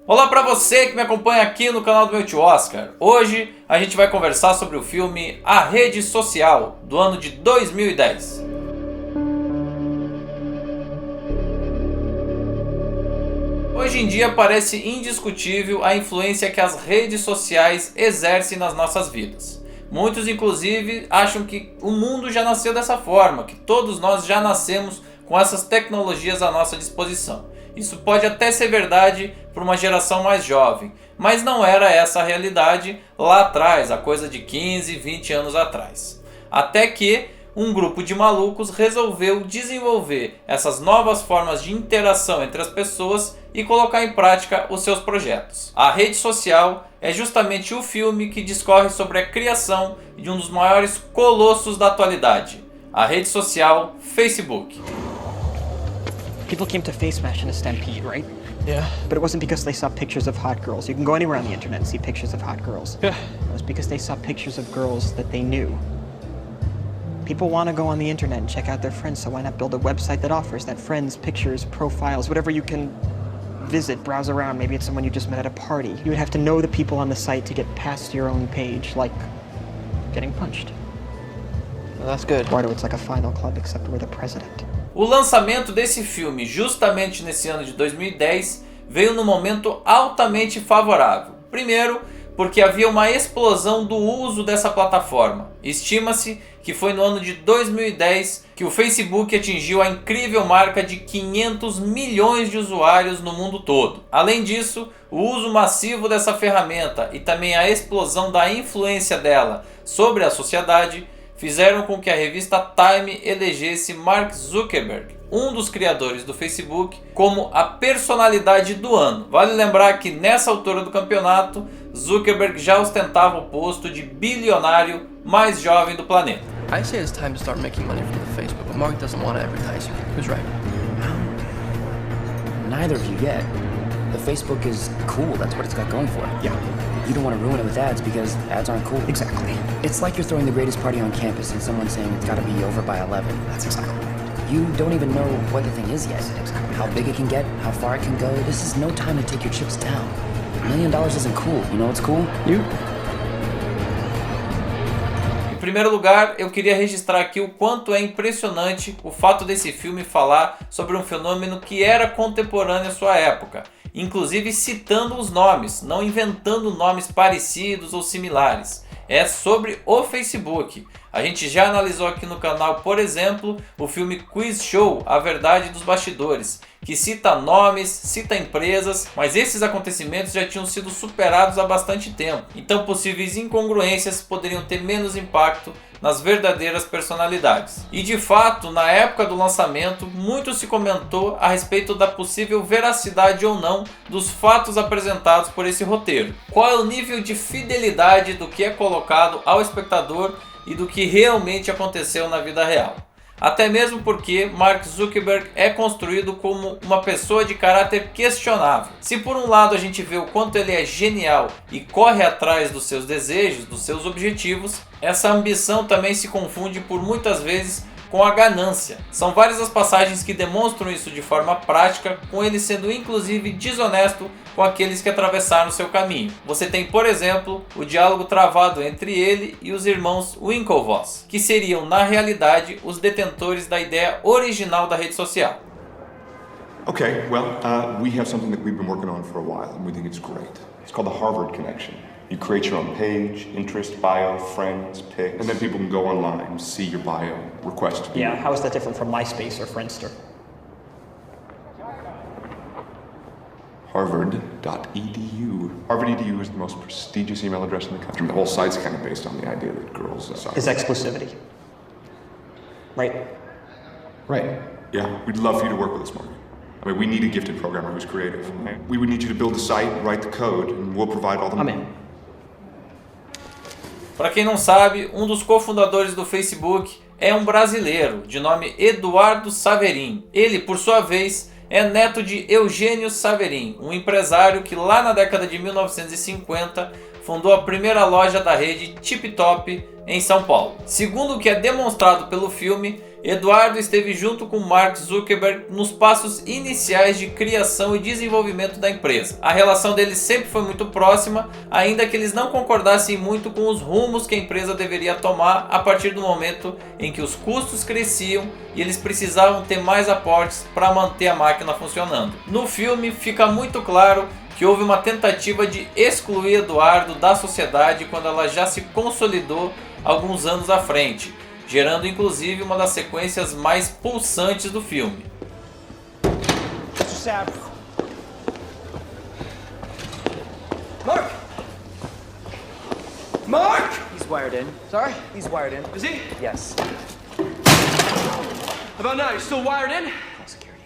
Olá para você que me acompanha aqui no canal do meu tio Oscar. Hoje a gente vai conversar sobre o filme A Rede Social, do ano de 2010. Hoje em dia parece indiscutível a influência que as redes sociais exercem nas nossas vidas. Muitos inclusive acham que o mundo já nasceu dessa forma, que todos nós já nascemos com essas tecnologias à nossa disposição. Isso pode até ser verdade para uma geração mais jovem, mas não era essa a realidade lá atrás, há coisa de 15, 20 anos atrás. Até que um grupo de malucos resolveu desenvolver essas novas formas de interação entre as pessoas e colocar em prática os seus projetos. A Rede Social é justamente o filme que discorre sobre a criação de um dos maiores colossos da atualidade, a rede social Facebook. People came to Face Smash in a stampede, right? Yeah. But it wasn't because they saw pictures of hot girls. You can go anywhere on the internet and see pictures of hot girls. Yeah. It was because they saw pictures of girls that they knew. People want to go on the internet and check out their friends, so why not build a website that offers that? Friends, pictures, profiles, whatever you can visit, browse around. Maybe it's someone you just met at a party. You would have to know the people on the site to get past your own page, like getting punched. Well, that's good. Eduardo, it's like a final club, except we're the president. O lançamento desse filme, justamente nesse ano de 2010, veio num momento altamente favorável. Primeiro, porque havia uma explosão do uso dessa plataforma. Estima-se que foi no ano de 2010 que o Facebook atingiu a incrível marca de 500 milhões de usuários no mundo todo. Além disso, o uso massivo dessa ferramenta e também a explosão da influência dela sobre a sociedade fizeram com que a revista Time elegesse Mark Zuckerberg, um dos criadores do Facebook, como a personalidade do ano. Vale lembrar que nessa altura do campeonato, Zuckerberg já ostentava o posto de bilionário mais jovem do planeta. I say it's time to start making money from the Facebook, but Mark doesn't want to advertise you. Who's right? Neither of you yet. The Facebook is cool, that's what it's got going for it. Yeah. You don't want to ruin it with ads because ads aren't cool. Exactly. It's like you're throwing the greatest party on campus and someone saying it's got to be over by 11. That's exactly right. You don't even know what the thing is yet. Exactly. How big it can get, how far it can go. This is no time to take your chips down. $1 million isn't cool. You know what's cool? You? Em primeiro lugar, eu queria registrar aqui o quanto é impressionante o fato desse filme falar sobre um fenômeno que era contemporâneo à sua época, inclusive citando os nomes, não inventando nomes parecidos ou similares. É sobre o Facebook. A gente já analisou aqui no canal, por exemplo, o filme Quiz Show, A Verdade dos Bastidores, que cita nomes, cita empresas, mas esses acontecimentos já tinham sido superados há bastante tempo. Então possíveis incongruências poderiam ter menos impacto nas verdadeiras personalidades. E de fato, na época do lançamento, muito se comentou a respeito da possível veracidade ou não dos fatos apresentados por esse roteiro. Qual é o nível de fidelidade do que é colocado ao espectador e do que realmente aconteceu na vida real. Até mesmo porque Mark Zuckerberg é construído como uma pessoa de caráter questionável. Se por um lado a gente vê o quanto ele é genial e corre atrás dos seus desejos, dos seus objetivos, essa ambição também se confunde por muitas vezes com a ganância. São várias as passagens que demonstram isso de forma prática, com ele sendo inclusive desonesto com aqueles que atravessaram seu caminho. Você tem, por exemplo, o diálogo travado entre ele e os irmãos Winklevoss, que seriam, na realidade, os detentores da ideia original da rede social. Okay, well, we have something that we've been working on for a while, and we think it's great. It's called the Harvard Connection. You create your own page, interest, bio, friends, pics, and then people can go online, see your bio, request to be... Yeah, how is that different from MySpace or Friendster? Harvard.edu. Harvard.edu is the most prestigious email address in the country. The whole site's kind of based on the idea that girls... Is exclusivity. Right? Right. Yeah, we'd love for you to work with us, Mark. I mean, we need a gifted programmer who's creative. We would need you to build the site, write the code, and we'll provide all the... I'm in. Para quem não sabe, um dos cofundadores do Facebook é um brasileiro de nome Eduardo Saverin. Ele, por sua vez, é neto de Eugênio Saverin, um empresário que lá na década de 1950 fundou a primeira loja da rede Tip Top em São Paulo. Segundo o que é demonstrado pelo filme, Eduardo esteve junto com Mark Zuckerberg nos passos iniciais de criação e desenvolvimento da empresa. A relação deles sempre foi muito próxima, ainda que eles não concordassem muito com os rumos que a empresa deveria tomar a partir do momento em que os custos cresciam e eles precisavam ter mais aportes para manter a máquina funcionando. No filme fica muito claro que houve uma tentativa de excluir Eduardo da sociedade quando ela já se consolidou alguns anos à frente, gerando inclusive uma das sequências mais pulsantes do filme. Mr. Sapp. Mark! Mark! He's wired in. Sorry? He's wired in. Is he? Yes. How about now? You still wired in? Call security.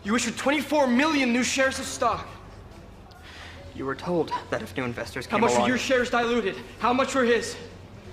You issued 24 million new shares of stock. You were told that if new investors How came much were along... your shares diluted? How much were his?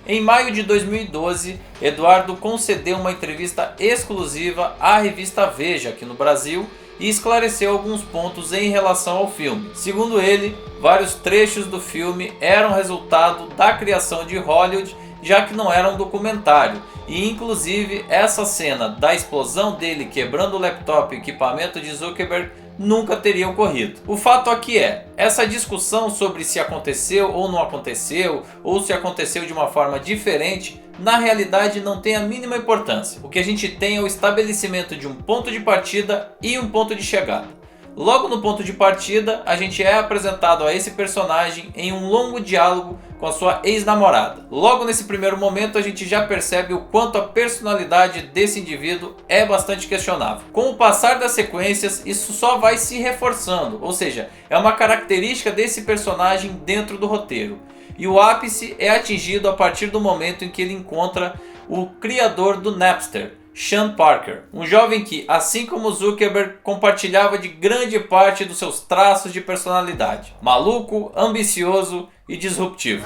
Em maio de 2012, Eduardo concedeu uma entrevista exclusiva à revista Veja aqui no Brasil e esclareceu alguns pontos em relação ao filme. Segundo ele, vários trechos do filme eram resultado da criação de Hollywood, já que não era um documentário, e inclusive essa cena da explosão dele quebrando o laptop e equipamento de Zuckerberg nunca teria ocorrido. O fato aqui é, essa discussão sobre se aconteceu ou não aconteceu, ou se aconteceu de uma forma diferente, na realidade não tem a mínima importância. O que a gente tem é o estabelecimento de um ponto de partida e um ponto de chegada. Logo no ponto de partida, a gente é apresentado a esse personagem em um longo diálogo com a sua ex-namorada. Logo nesse primeiro momento, a gente já percebe o quanto a personalidade desse indivíduo é bastante questionável. Com o passar das sequências, isso só vai se reforçando, ou seja, é uma característica desse personagem dentro do roteiro. E o ápice é atingido a partir do momento em que ele encontra o criador do Napster, Sean Parker, um jovem que, assim como Zuckerberg, compartilhava de grande parte dos seus traços de personalidade: maluco, ambicioso e disruptivo.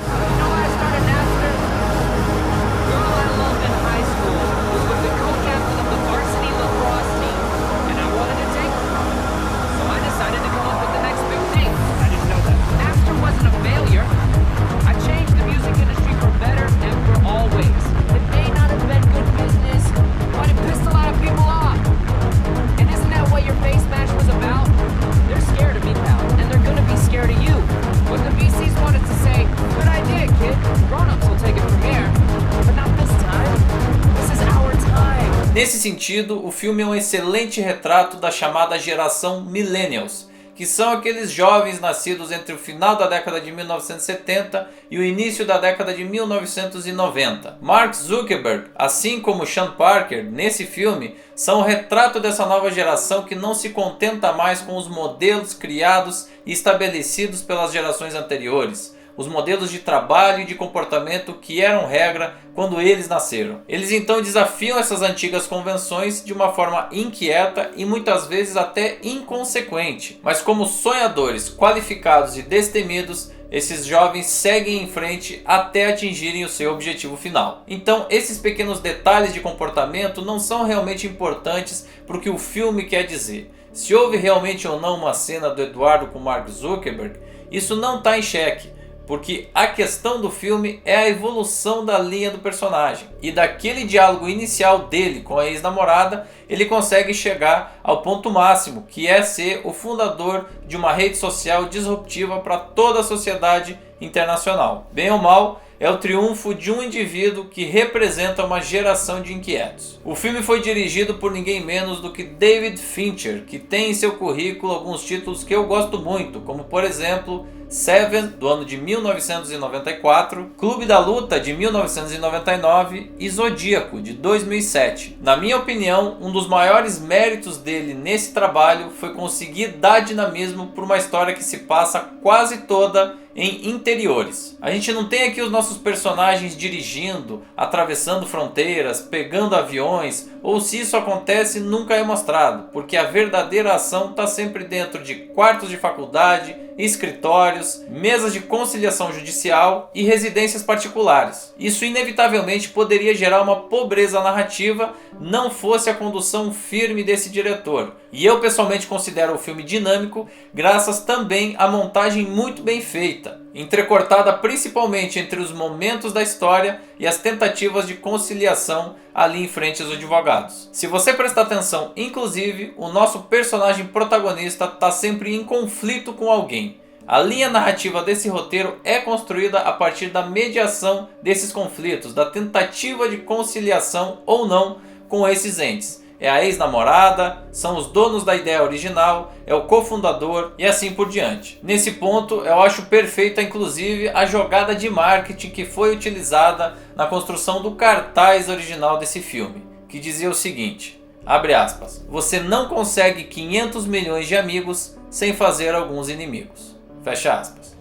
Nesse sentido, o filme é um excelente retrato da chamada geração Millennials, que são aqueles jovens nascidos entre o final da década de 1970 e o início da década de 1990. Mark Zuckerberg, assim como Sean Parker, nesse filme, são o retrato dessa nova geração que não se contenta mais com os modelos criados e estabelecidos pelas gerações anteriores. Os modelos de trabalho e de comportamento que eram regra quando eles nasceram. Eles então desafiam essas antigas convenções de uma forma inquieta e muitas vezes até inconsequente. Mas como sonhadores, qualificados e destemidos, esses jovens seguem em frente até atingirem o seu objetivo final. Então esses pequenos detalhes de comportamento não são realmente importantes para o que o filme quer dizer. Se houve realmente ou não uma cena do Eduardo com Mark Zuckerberg, isso não está em xeque. Porque a questão do filme é a evolução da linha do personagem. E daquele diálogo inicial dele com a ex-namorada, ele consegue chegar ao ponto máximo, que é ser o fundador de uma rede social disruptiva para toda a sociedade internacional. Bem ou mal, é o triunfo de um indivíduo que representa uma geração de inquietos. O filme foi dirigido por ninguém menos do que David Fincher, que tem em seu currículo alguns títulos que eu gosto muito, como por exemplo Seven, do ano de 1994, Clube da Luta, de 1999 e Zodíaco, de 2007. Na minha opinião, um dos maiores méritos dele nesse trabalho foi conseguir dar dinamismo para uma história que se passa quase toda em interiores. A gente não tem aqui os nossos personagens dirigindo, atravessando fronteiras, pegando aviões, ou se isso acontece nunca é mostrado, porque a verdadeira ação está sempre dentro de quartos de faculdade, escritórios, mesas de conciliação judicial e residências particulares. Isso inevitavelmente poderia gerar uma pobreza narrativa não fosse a condução firme desse diretor. E eu pessoalmente considero o filme dinâmico graças também à montagem muito bem feita. entrecortada principalmente entre os momentos da história e as tentativas de conciliação ali em frente aos advogados. Se você prestar atenção, inclusive, o nosso personagem protagonista está sempre em conflito com alguém. A linha narrativa desse roteiro é construída a partir da mediação desses conflitos, da tentativa de conciliação ou não com esses entes. É a ex-namorada, são os donos da ideia original, é o cofundador e assim por diante. Nesse ponto, eu acho perfeita inclusive a jogada de marketing que foi utilizada na construção do cartaz original desse filme, que dizia o seguinte, abre aspas, você não consegue 500 milhões de amigos sem fazer alguns inimigos. Fecha aspas.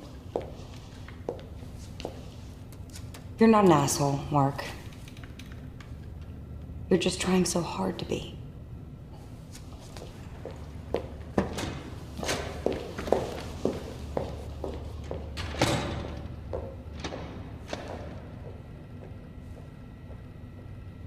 You're not an asshole, Mark. You're just trying so hard to be.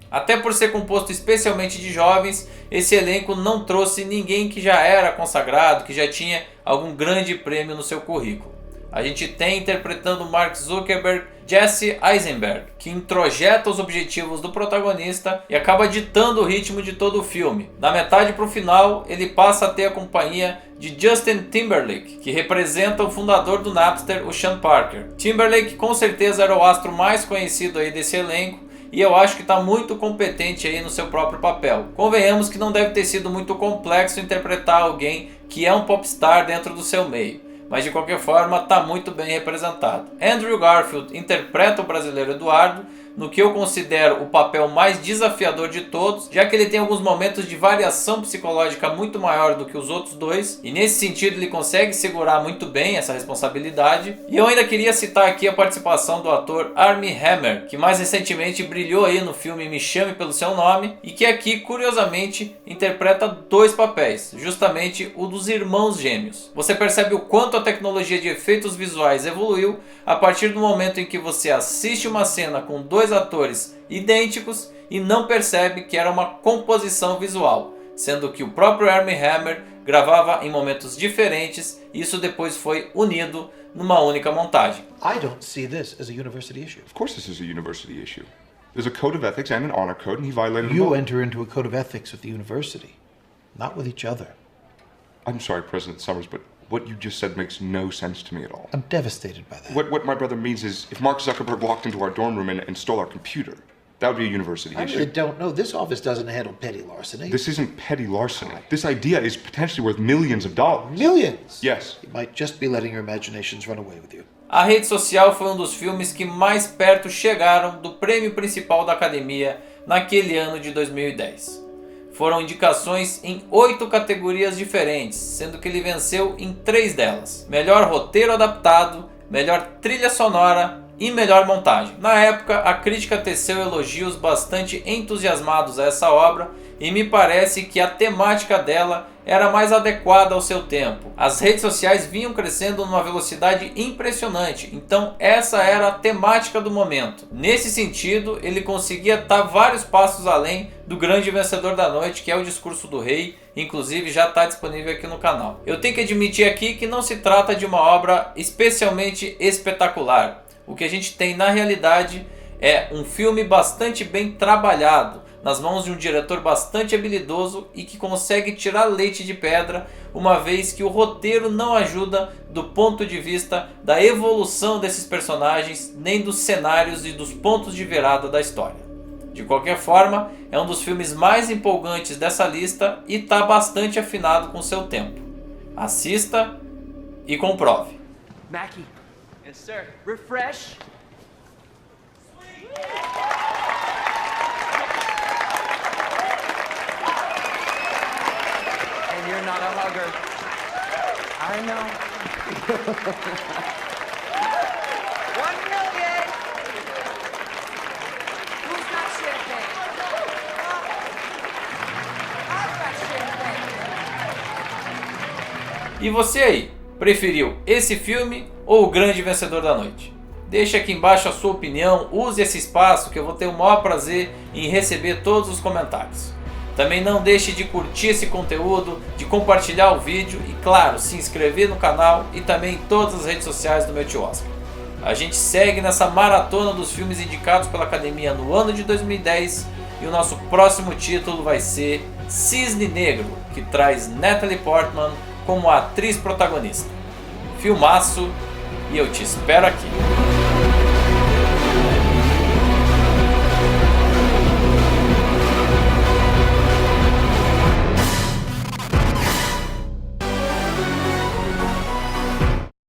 Até por ser composto especialmente de jovens, esse elenco não trouxe ninguém que já era consagrado, que já tinha algum grande prêmio no seu currículo. A gente tem interpretando Mark Zuckerberg, Jesse Eisenberg, que introjeta os objetivos do protagonista e acaba ditando o ritmo de todo o filme. Da metade para o final, ele passa a ter a companhia de Justin Timberlake, que representa o fundador do Napster, o Sean Parker. Timberlake com certeza era o astro mais conhecido aí desse elenco, e eu acho que está muito competente aí no seu próprio papel. Convenhamos que não deve ter sido muito complexo interpretar alguém que é um popstar dentro do seu meio, mas de qualquer forma está muito bem representado. Andrew Garfield interpreta o brasileiro Eduardo, no que eu considero o papel mais desafiador de todos, já que ele tem alguns momentos de variação psicológica muito maior do que os outros dois, e nesse sentido ele consegue segurar muito bem essa responsabilidade. E eu ainda queria citar aqui a participação do ator Armie Hammer, que mais recentemente brilhou aí no filme Me Chame Pelo Seu Nome, e que aqui, curiosamente, interpreta dois papéis, justamente o dos irmãos gêmeos. Você percebe o quanto a tecnologia de efeitos visuais evoluiu a partir do momento em que você assiste uma cena com dois atores idênticos e não percebe que era uma composição visual, sendo que o próprio Armie Hammer gravava em momentos diferentes e isso depois foi unido numa única montagem. I don't see this as a university issue. Of course this is a university issue. There's a code of ethics and an honor code, and he violated them You both. enter into a code of ethics with the university, not with each other. I'm sorry, President Summers, but what you just said makes no sense to me at all. I'm devastated by that. What my brother means is, if Mark Zuckerberg walked into our dorm room and stole our computer, that would be a university I issue. really don't know. This office doesn't handle petty larceny. This isn't petty larceny. This idea is potentially worth millions of dollars. Millions? Yes. You might just be letting your imaginations run away with you. A Rede Social foi um dos filmes que mais perto chegaram do prêmio principal da Academia naquele ano de 2010. Foram indicações em 8 categorias diferentes, sendo que ele venceu em 3 delas. Melhor roteiro adaptado, melhor trilha sonora e melhor montagem. Na época, a crítica teceu elogios bastante entusiasmados a essa obra e me parece que a temática dela era mais adequada ao seu tempo. As redes sociais vinham crescendo numa velocidade impressionante, então essa era a temática do momento. Nesse sentido, ele conseguia estar vários passos além do grande vencedor da noite, que é o Discurso do Rei, inclusive já está disponível aqui no canal. Eu tenho que admitir aqui que não se trata de uma obra especialmente espetacular. O que a gente tem na realidade é um filme bastante bem trabalhado, nas mãos de um diretor bastante habilidoso e que consegue tirar leite de pedra, uma vez que o roteiro não ajuda do ponto de vista da evolução desses personagens, nem dos cenários e dos pontos de virada da história. De qualquer forma, é um dos filmes mais empolgantes dessa lista e está bastante afinado com seu tempo. Assista e comprove. Mackie. Yes, sir. Refresh. And you're not a hugger. I know. 1 million. Who's got champagne? I've got champagne. E você aí, preferiu esse filme ou o grande vencedor da noite? Deixe aqui embaixo a sua opinião, use esse espaço que eu vou ter o maior prazer em receber todos os comentários. Também não deixe de curtir esse conteúdo, de compartilhar o vídeo e, claro, se inscrever no canal e também em todas as redes sociais do meu tio Oscar. A gente segue nessa maratona dos filmes indicados pela Academia no ano de 2010 e o nosso próximo título vai ser Cisne Negro, que traz Natalie Portman como a atriz protagonista. Filmaço, e eu te espero aqui.